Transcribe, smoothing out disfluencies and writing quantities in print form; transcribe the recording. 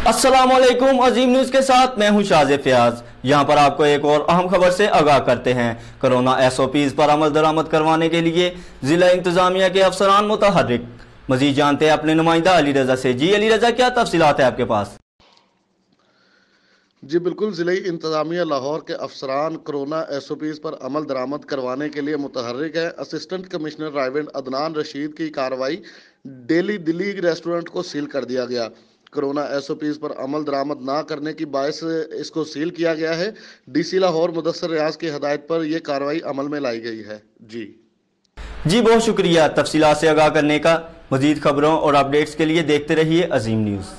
अस्सलामुअलैकुम, अजीम न्यूज के साथ मैं हूं शाज़े फयाज। यहां पर आपको एक और अहम खबर से आगाह करते हैं। कोरोना SOPs पर अमल दरामद करवाने के लिए जिला इंतजामिया के अफसरान मुतहर्रिक। मजीद जानते हैं अपने नुमाइंदा अली रजा से। जी अली रजा, क्या तफसीलात है आपके पास? जी बिल्कुल, ज़िले इंतज़ामिया लाहौर के अफसरान कोरोना SOPs पर अमल दरामद करवाने के लिए मुतहर्रिक है। असिस्टेंट कमिश्नर रायवेंड अदनान रशीद की कार्रवाई डेली दिल्ली रेस्टोरेंट को सील कर दिया गया। कोरोना SOPs पर अमल दरामद ना करने की बायस इसको सील किया गया है। DC लाहौर मुदस्सर रियाज की हदायत पर यह कार्रवाई अमल में लाई गई है। जी बहुत शुक्रिया तफसीलात से आगाह करने का। मजीद खबरों और अपडेट्स के लिए देखते रहिए अजीम न्यूज़।